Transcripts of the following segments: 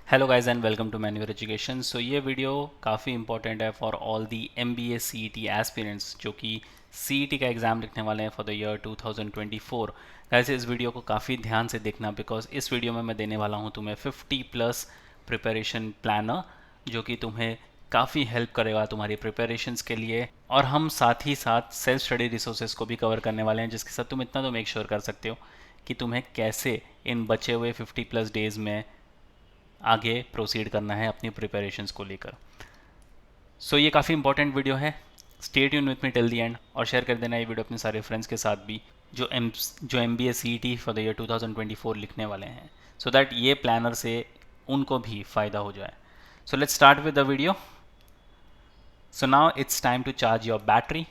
Hello guys and welcome to Maneuver Education. So ये video काफ़ी important है for all the MBA CET aspirants जो कि CET का एग्ज़ाम लिखने वाले हैं फॉर द ईयर 2024। गाइस इस वीडियो को काफ़ी ध्यान से देखना बिकॉज इस वीडियो में मैं देने वाला हूँ तुम्हें 50+ प्रिपरेशन प्लानर जो कि तुम्हें काफ़ी हेल्प करेगा तुम्हारी प्रिपरेशंस के लिए। और हम साथ ही साथ सेल्फ स्टडी रिसोर्सेज को भी कवर करने वाले हैं जिसके साथ तुम इतना तो मेक श्योर कर सकते हो कि तुम्हें कैसे इन बचे हुए 50+ डेज़ में आगे प्रोसीड करना है अपनी प्रिपरेशंस को लेकर। सो ये काफ़ी इंपॉर्टेंट वीडियो है। Stay tune with me till the and और शेयर कर देना ये वीडियो अपने सारे फ्रेंड्स के साथ भी जो MBA CET for the year 2024 लिखने वाले हैं सो दैट ये प्लानर से उनको भी फ़ायदा हो जाए। So let's start with the video. So now it's time to charge your battery.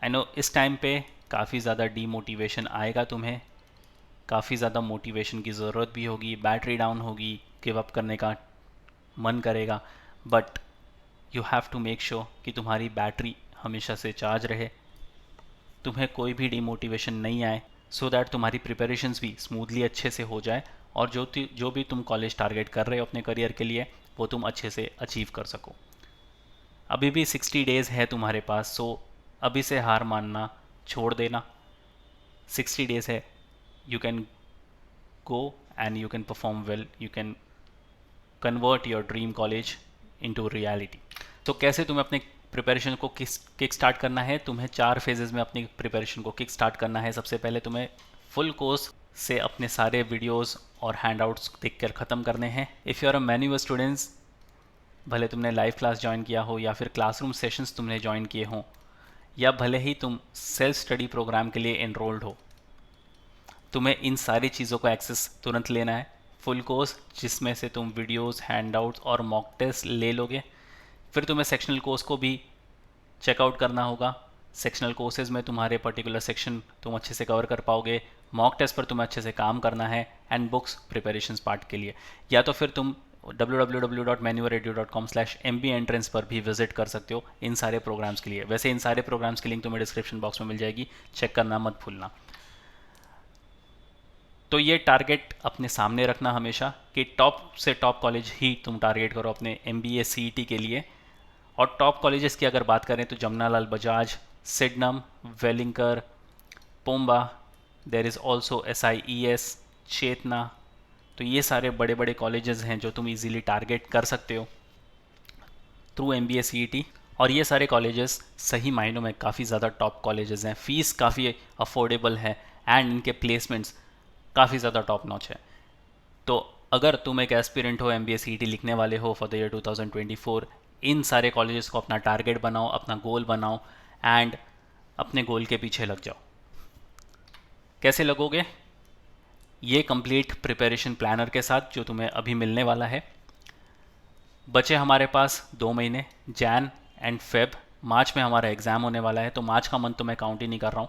I know इस टाइम पे काफ़ी ज़्यादा डीमोटिवेशन आएगा, तुम्हें काफ़ी ज़्यादा मोटिवेशन की ज़रूरत भी होगी, बैटरी डाउन होगी, गिव अप करने का मन करेगा, but you have to make sure कि तुम्हारी बैटरी हमेशा से चार्ज रहे, तुम्हें कोई भी डिमोटिवेशन नहीं आए, सो दैट तुम्हारी प्रिपरेशंस भी स्मूथली अच्छे से हो जाए और जो भी तुम कॉलेज टारगेट कर रहे हो अपने करियर के लिए वो तुम अच्छे से अचीव कर सको। अभी भी 60 डेज़ है तुम्हारे पास, सो अभी से हार मानना छोड़ देना। 60 डेज़ है, you can go and you can perform well, you can convert your dream college into reality। तो कैसे तुम्हें अपने प्रिपरेशन को किक स्टार्ट करना है? तुम्हें 4 फेजेस में अपनी प्रिपरेशन को किक स्टार्ट करना है। सबसे पहले तुम्हें फुल कोर्स से अपने सारे वीडियोस और हैंडआउट्स देख कर ख़त्म करने हैं। If you are a manure students, भले तुमने लाइव क्लास ज्वाइन किया हो या फिर क्लासरूम सेशंस तुमने ज्वाइन किए हों या भले ही तुम सेल्फ स्टडी प्रोग्राम के लिए एनरोल्ड हो, तुम्हें इन सारी चीज़ों को एक्सेस तुरंत लेना है। फुल कोर्स जिसमें से तुम वीडियोस, हैंडआउट्स और मॉक टेस्ट ले लोगे। फिर तुम्हें सेक्शनल कोर्स को भी चेकआउट करना होगा। सेक्शनल कोर्सेज में तुम्हारे पर्टिकुलर सेक्शन तुम अच्छे से कवर कर पाओगे। मॉक टेस्ट पर तुम्हें अच्छे से काम करना है एंड बुक्स प्रिपरेशंस पार्ट के लिए। या तो फिर तुम www.manuoredu.com/MBA एंट्रेंस पर भी विजिट कर सकते हो इन सारे प्रोग्राम्स के लिए। वैसे इन सारे प्रोग्राम्स की लिंक तुम्हें डिस्क्रिप्शन बॉक्स में मिल जाएगी, चेक करना मत भूलना। तो ये टारगेट अपने सामने रखना हमेशा कि टॉप से टॉप कॉलेज ही तुम टारगेट करो अपने MBA CET के लिए। और टॉप कॉलेजेस की अगर बात करें तो Jamnalal Bajaj, सिडनम, वेलिंकर, पोम्बा, there is also SIES, चेतना। तो ये सारे बड़े बड़े कॉलेजेस हैं जो तुम इजीली टारगेट कर सकते हो थ्रू MBA CET। और ये सारे कॉलेजेस सही मायनों में काफ़ी ज़्यादा टॉप कॉलेजेस हैं, फ़ीस काफ़ी अफोर्डेबल है एंड इनके प्लेसमेंट्स काफ़ी ज़्यादा टॉप नॉच है। तो अगर तुम एक एस्पिरेंट हो, MBA CET लिखने वाले हो फॉर द ईयर 2024, इन सारे कॉलेजेस को अपना टारगेट बनाओ, अपना गोल बनाओ एंड अपने गोल के पीछे लग जाओ। कैसे लगोगे? ये कंप्लीट प्रिपरेशन प्लानर के साथ जो तुम्हें अभी मिलने वाला है। बचे हमारे पास 2 महीने, जैन एंड फेब। मार्च में हमारा एग्ज़ाम होने वाला है तो मार्च का मंथ तो मैं काउंट ही नहीं कर रहा हूँ।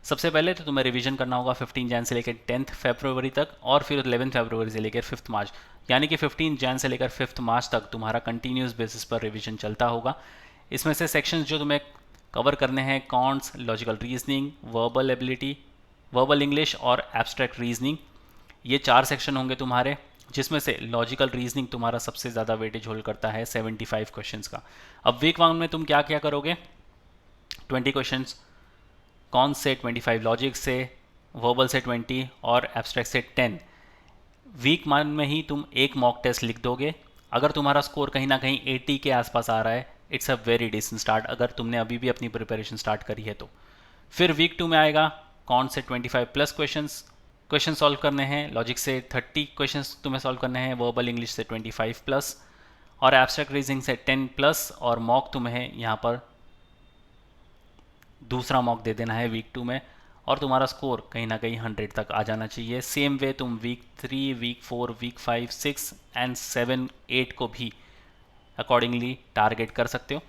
सबसे पहले तो तुम्हें रिवीजन करना होगा 15 जैन से लेकर 10 फरवरी तक और फिर 11 फरवरी से लेकर 5 मार्च, यानी कि 15 जैन से लेकर 5 मार्च तक तुम्हारा कंटिन्यूस बेसिस पर रिवीजन चलता होगा। इसमें से सेक्शंस जो तुम्हें कवर करने हैं, counts, logical reasoning, verbal ability, verbal English और एब्स्ट्रैक्ट रीजनिंग, ये 4 सेक्शन होंगे तुम्हारे, जिसमें से लॉजिकल रीजनिंग तुम्हारा सबसे ज़्यादा वेटेज होल्ड करता है 75 क्वेश्चंस का। अब वीक 1 में तुम क्या क्या करोगे? 20 क्वेश्चंस कॉन्स से, 25 लॉजिक से, वर्बल से 20 और एब्स्ट्रैक्ट से 10। वीक 1 में ही तुम एक मॉक टेस्ट लिख दोगे। अगर तुम्हारा स्कोर कहीं ना कहीं 80 के आसपास आ रहा है, it's a very decent start अगर तुमने अभी भी अपनी प्रिपरेशन स्टार्ट करी है तो। फिर वीक 2 में आएगा, कॉन से 25+ क्वेश्चन सॉल्व करने हैं, लॉजिक से 30 क्वेश्चंस तुम्हें सॉल्व करने हैं, वर्बल इंग्लिश से 25+ और एब्स्ट्रैक्ट रीजनिंग से 10+। और मॉक तुम्हें यहाँ पर दूसरा मॉक दे देना है वीक 2 में और तुम्हारा स्कोर कहीं ना कहीं 100 तक आ जाना चाहिए। सेम वे तुम वीक 3, वीक 4, वीक 5, 6 एंड 7, 8 को भी अकॉर्डिंगली टारगेट कर सकते हो।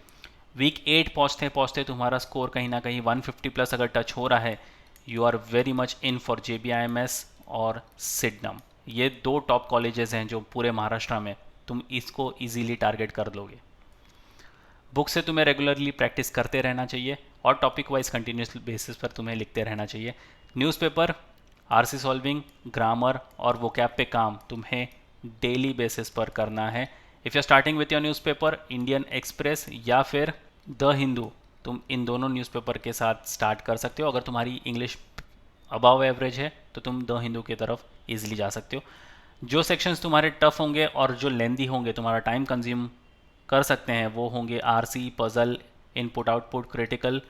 वीक 8 पहुँचते पहुँचते तुम्हारा स्कोर कहीं ना कहीं 150+ अगर टच हो रहा है, you are very much in for JBIMS और सिडनम। ये 2 टॉप कॉलेजेस हैं जो पूरे महाराष्ट्र में तुम इसको इजीली टारगेट कर लोगे। बुक से तुम्हें रेगुलरली प्रैक्टिस करते रहना चाहिए और टॉपिक वाइज कंटिन्यूस बेसिस पर तुम्हें लिखते रहना चाहिए। न्यूज़पेपर, RC सॉल्विंग, ग्रामर और वोकैब पे काम तुम्हें डेली बेसिस पर करना है। If you starting with your newspaper Indian express या फिर द हिंदू, तुम इन दोनों न्यूज़पेपर के साथ स्टार्ट कर सकते हो। अगर तुम्हारी इंग्लिश अबव एवरेज है तो तुम द हिंदू की तरफ ईजिली जा सकते हो। जो सेक्शंस तुम्हारे टफ होंगे और जो लेंदी होंगे, तुम्हारा टाइम कंज्यूम कर सकते हैं, वो होंगे RC, puzzle, input output, critical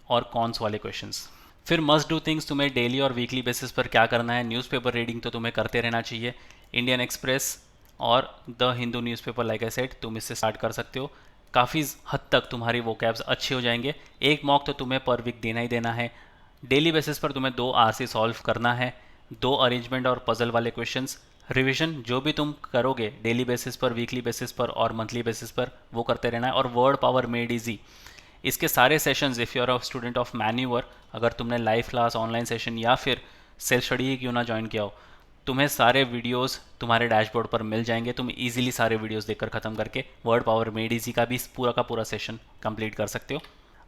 और कॉन्स वाले क्वेश्चंस। फिर मस्ट डू थिंग्स तुम्हें डेली और वीकली बेसिस पर क्या करना है। न्यूज़पेपर रीडिंग तो तुम्हें करते रहना चाहिए। इंडियन एक्सप्रेस और the Hindu newspaper, like I said, तुम इससे स्टार्ट कर सकते हो। काफ़ी हद तक तुम्हारी वोकैब्स अच्छे हो जाएंगे। एक मॉक तो तुम्हें पर वीक देना ही देना है। डेली बेसिस पर तुम्हें 2 आरसी सॉल्व करना है, 2 अरेंजमेंट और पजल वाले क्वेश्चंस। रिवीजन जो भी तुम करोगे डेली बेसिस पर, वीकली बेसिस पर और मंथली बेसिस पर, वो करते रहना है। और वर्ड पावर मेड इजी, इसके सारे sessions, if you are a student of Manuor, अगर तुमने लाइव क्लास, ऑनलाइन सेशन या फिर सेल्फ स्टडी ही क्यों ना ज्वाइन किया हो, तुम्हें सारे वीडियोस तुम्हारे डैशबोर्ड पर मिल जाएंगे। तुम इजीली सारे वीडियोस देखकर ख़त्म करके वर्ड पावर मेड इजी का भी पूरा का पूरा सेशन कंप्लीट कर सकते हो।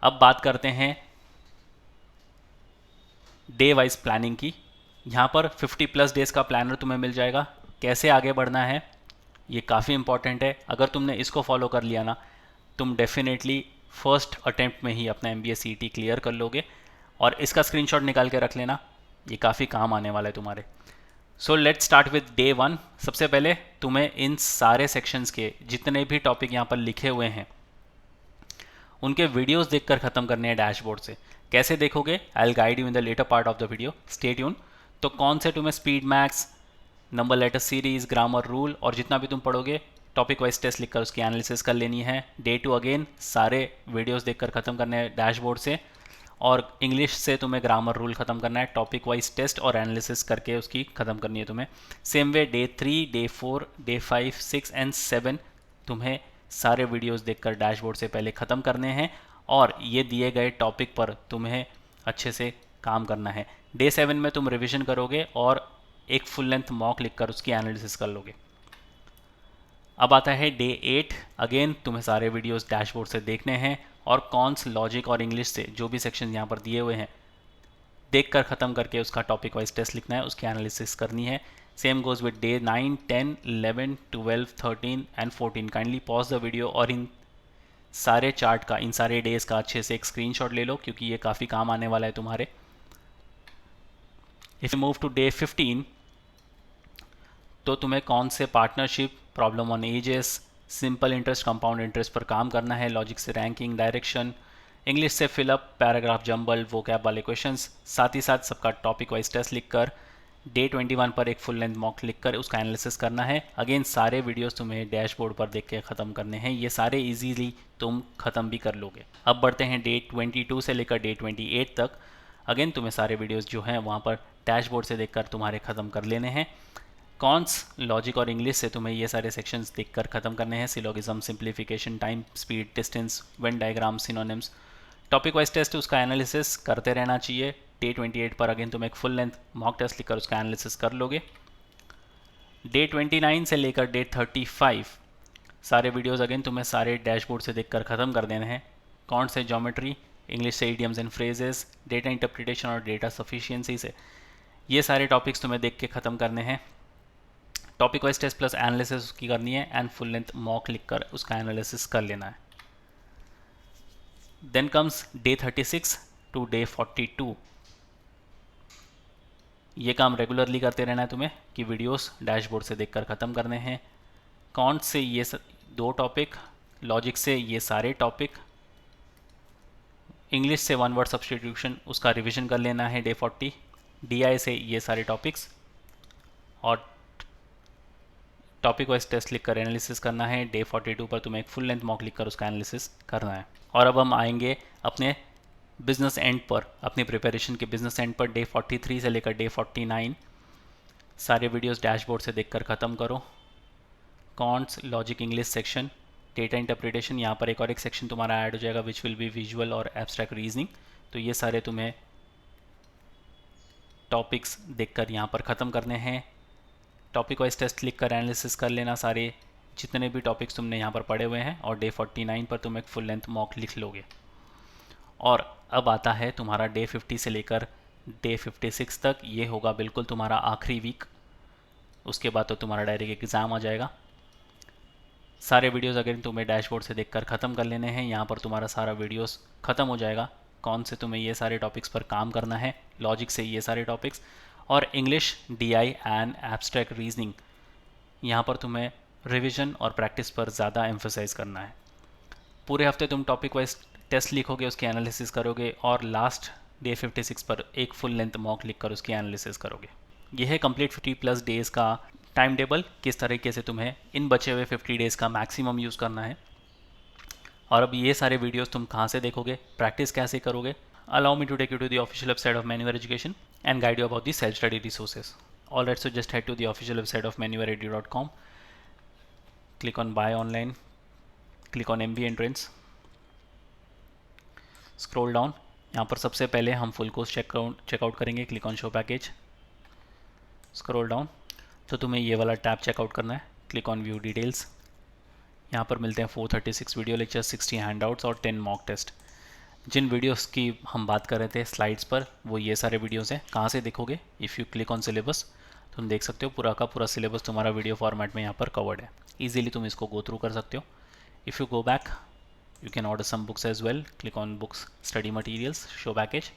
अब बात करते हैं डे वाइज प्लानिंग की। यहाँ पर 50+ डेज़ का प्लानर तुम्हें मिल जाएगा। कैसे आगे बढ़ना है ये काफ़ी इंपॉर्टेंट है। अगर तुमने इसको फॉलो कर लिया ना, तुम डेफिनेटली फर्स्ट अटेम्प्ट में ही अपना MBA CET क्लियर कर लोगे। और इसका स्क्रीनशॉट निकाल के रख लेना, ये काफ़ी काम आने वाला है तुम्हारे। सो लेट्स स्टार्ट विद डे 1। सबसे पहले तुम्हें इन सारे सेक्शंस के जितने भी टॉपिक यहाँ पर लिखे हुए हैं उनके वीडियोस देखकर ख़त्म करने हैं डैशबोर्ड से। कैसे देखोगे, I will guide you in the later part of the video, stay tune. तो कौन से तुम्हें speed maths, number letter series, grammar rule और जितना भी तुम पढ़ोगे टॉपिक वाइज टेस्ट लिखकर उसकी एनालिसिस कर लेनी है। डे 2 अगेन सारे वीडियोस देखकर ख़त्म करने हैं डैशबोर्ड से। और इंग्लिश से तुम्हें ग्रामर रूल ख़त्म करना है, टॉपिक वाइज टेस्ट और एनालिसिस करके उसकी ख़त्म करनी है तुम्हें। Same way day 3, day 4, day 5, 6 and 7 तुम्हें सारे वीडियोस देखकर डैशबोर्ड से पहले ख़त्म करने हैं और ये दिए गए टॉपिक पर तुम्हें अच्छे से काम करना है। डे 7 में तुम रिवीजन करोगे और एक फुल लेंथ मॉक लिखकर उसकी एनालिसिस कर लोगे। अब आता है डे 8। अगेन तुम्हें सारे वीडियोस डैशबोर्ड से देखने हैं और कॉन्स, लॉजिक और इंग्लिश से जो भी सेक्शन यहाँ पर दिए हुए हैं देखकर ख़त्म करके उसका टॉपिक वाइज टेस्ट लिखना है, उसकी एनालिसिस करनी है। Same goes with day 9, 10, 11, 12, 13 and 14। Kindly pause the video और इन सारे चार्ट का, इन सारे डेज का अच्छे से एक स्क्रीनशॉट ले लो क्योंकि ये काफ़ी काम आने वाला है तुम्हारे। If you move to day 15 तो तुम्हें कौन से partnership, problem on ages, simple interest, compound interest पर काम करना है, लॉजिक से रैंकिंग, डायरेक्शन, इंग्लिश से फिलअप, पैराग्राफ जंबल, वोकैब वाले क्वेश्चंस, साथ ही साथ सबका टॉपिक वाइज टेस्ट लिखकर डे 21 पर एक फुल लेंथ मॉक लिखकर उसका एनालिसिस करना है। अगेन सारे वीडियोस तुम्हें डैशबोर्ड पर देख के ख़त्म करने हैं, ये सारे इजीली तुम ख़त्म भी कर लोगे। अब बढ़ते हैं डे 22 से लेकर डे 28 तक। अगेन तुम्हें सारे वीडियोस जो हैं वहाँ पर डैशबोर्ड से देखकर तुम्हारे ख़त्म कर लेने हैं। कॉन्स, लॉजिक और इंग्लिश से तुम्हें ये सारे सेक्शंस देखकर ख़त्म करने हैं। Syllogism, simplification, time, speed, distance, Venn diagram, synonyms, topic wise test उसका एनालिसिस करते रहना चाहिए। डे 28 पर अगेन तुम एक फुल लेंथ मॉक टेस्ट लिखकर उसका एनालिसिस कर लोगे। डे 29 से लेकर डे 35 सारे वीडियोस अगेन तुम्हें सारे डैशबोर्ड से देखकर ख़त्म कर देने हैं। कौन से ज्योमेट्री, इंग्लिश से idioms and phrases, data interpretation और डेटा सफिशिएंसी से ये सारे टॉपिक्स तुम्हें देख के ख़त्म करने हैं। Topic wise test plus analysis उसकी करनी है एंड फुल लेंथ मॉक लिखकर उसका एनालिसिस कर लेना है। Then comes day 36 to day 42। ये काम रेगुलरली करते रहना है तुम्हें कि वीडियोस डैशबोर्ड से देखकर ख़त्म करने हैं। कौन से ये 2 टॉपिक, लॉजिक से ये सारे टॉपिक, इंग्लिश से 1 वर्ड सब्स्टिट्यूशन उसका रिवीजन कर लेना है डे 40, DI से ये सारे टॉपिक्स और टॉपिक वाइज टेस्ट लिखकर एनालिसिस करना है। डे 42 पर तुम्हें एक फुल लेंथ मॉक लिखकर उसका एनालिसिस करना है। और अब हम आएंगे अपने बिजनेस एंड पर, अपनी प्रिपरेशन के बिजनेस एंड पर। डे 43 से लेकर डे 49 सारे वीडियोस डैशबोर्ड से देखकर ख़त्म करो। Counts, logic, English section, data interpretation, यहाँ पर एक सेक्शन तुम्हारा ऐड हो जाएगा विच विल बी विजुअल और एब्स्ट्रैक्ट रीजनिंग। तो ये सारे तुम्हें टॉपिक्स देखकर यहाँ पर ख़त्म करने हैं। टॉपिक वाइज टेस्ट लिख कर एनालिसिस कर लेना सारे जितने भी टॉपिक्स तुमने यहाँ पर पढ़े हुए हैं और डे 49 पर तुम एक फुल लेंथ मॉक लिख लोगे। और अब आता है तुम्हारा डे 50 से लेकर डे 56 तक। ये होगा बिल्कुल तुम्हारा आखिरी वीक। उसके बाद तो तुम्हारा डायरेक्ट एग्ज़ाम आ जाएगा। सारे वीडियोस अगर तुम्हें डैशबोर्ड से देखकर ख़त्म कर लेने हैं, यहाँ पर तुम्हारा सारा वीडियोस ख़त्म हो जाएगा। कौन से तुम्हें ये सारे टॉपिक्स पर काम करना है, लॉजिक से ये सारे टॉपिक्स, और English, DI and abstract reasoning, यहाँ पर तुम्हें रिवीजन और प्रैक्टिस पर ज़्यादा एम्फोसाइज करना है। पूरे हफ्ते तुम टॉपिक वाइज टेस्ट लिखोगे, उसकी एनालिसिस करोगे, और लास्ट डे 56 पर एक फुल लेंथ मॉक लिख कर उसकी एनालिसिस करोगे। यह है कंप्लीट 50+ डेज़ का टाइम टेबल, किस तरीके से तुम्हें इन बचे हुए 50 डेज़ का मैक्सिमम यूज़ करना है। और अब ये सारे वीडियोस तुम कहाँ से देखोगे, प्रैक्टिस कैसे करोगे। Allow me to take you to the official website of Manuor education and guide you about the self study resources. Alright, so just head to the official website of manuoredu.com, click on buy online, click on MBA entrance, scroll down. यहाँ पर सबसे पहले हम full course check out करेंगे, click on show package, scroll down, तो तुम्हें ये वाला टैब चेकआउट करना है, क्लिक ऑन व्यू डिटेल्स। यहाँ पर मिलते हैं 436 वीडियो लेक्चर्स, 60 हैंडआउट्स और 10 मॉक टेस्ट। जिन वीडियोस की हम बात कर रहे थे स्लाइड्स पर, वो ये सारे वीडियोस हैं। कहाँ से देखोगे, if you click on syllabus, तुम देख सकते हो पूरा का पूरा सिलेबस तुम्हारा वीडियो फॉर्मेट में यहाँ पर कवर्ड है। ईजिली तुम इसको गो थ्रू कर सकते हो। If you go back, you can order some books as well, click on books, study materials, show package,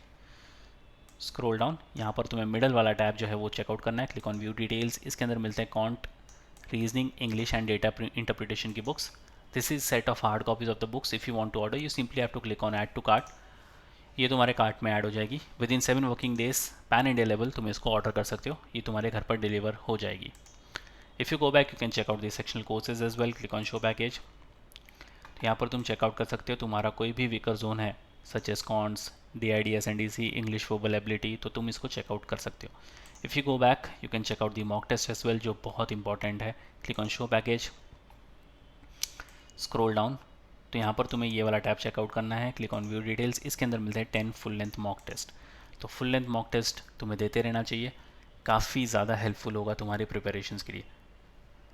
scroll down। यहाँ पर तुम्हें मिडल वाला टैब जो है वो चेकआउट करना है, क्लिक ऑन व्यू डिटेल्स। इसके अंदर मिलते हैं quant, reasoning, English and data interpretation की books. This is set of hard copies of the books. If you want to order, you simply have to click on add to cart. ये तुम्हारे cart में add हो जाएगी। Within 7 working days pan India level तुम इसको order कर सकते हो, ये तुम्हारे घर पर डिलीवर हो जाएगी। If you go back, you can check out the sectional courses as well, click on show package. यहाँ पर तुम चेकआउट कर सकते हो तुम्हारा कोई भी वीकर जोन है, such as quants, DID, SNDC, English वोबेलेबिलिटी, तो तुम इसको चेकआउट कर सकते हो। If you go back, you can check out the mock test as well, जो बहुत इंपॉर्टेंट है। Click on show package, scroll down, तो यहाँ पर तुम्हें ये वाला टैब चेकआउट करना है, क्लिक ऑन व्यू डिटेल्स। इसके अंदर मिलते हैं 10 फुल लेंथ मॉक टेस्ट। तो फुल लेंथ मॉक टेस्ट तुम्हें देते रहना चाहिए, काफ़ी ज़्यादा हेल्पफुल होगा तुम्हारी प्रिपरेशंस के लिए।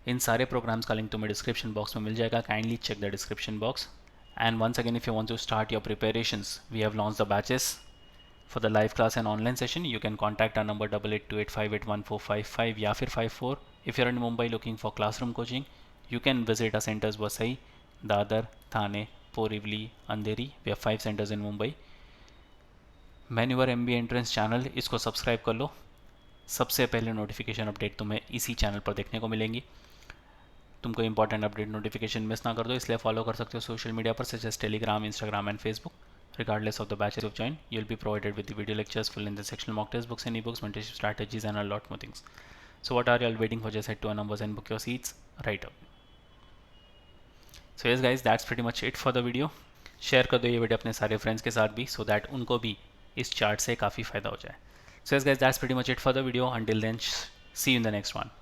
इन सारे प्रोग्राम्स का लिंक तुम्हें डिस्क्रिप्शन बॉक्स में मिल जाएगा, kindly check the description box. And once again, if you want to start your preparations, we have launch the batches for the live class and online session. You can contact our number 8828581455 या फिर 54। If you are in Mumbai looking for classroom coaching, you can visit our centers Vasai, Dadar, Thane, Borivali, Andheri. We have 5 centers in Mumbai. Maneuver MBA entrance channel, इसको subscribe कर लो, सबसे पहले notification update तुम्हें इसी channel पर देखने को मिलेंगी। तुमको इंपॉर्टेंट अपडेट नोटिफिकेशन मिस ना कर दो, इसलिए फॉलो कर सकते हो सोशल मीडिया पर, such as Telegram, Instagram and Facebook. Regardless of the batches of join, you'll be provided with the video lectures, full in the sectional mock test, books and ebooks, mentorship strategies and a lot more things. So what are you all waiting for? Just head to our numbers and book your seats right up. So yes guys, that's pretty much it for the video. Share कर दो ये video अपने सारे friends के साथ भी, so that उनको भी इस चार्ट से काफ़ी फ़ायदा हो जाए। So yes guys, that's pretty much it for the video. Until then, see you in the next one.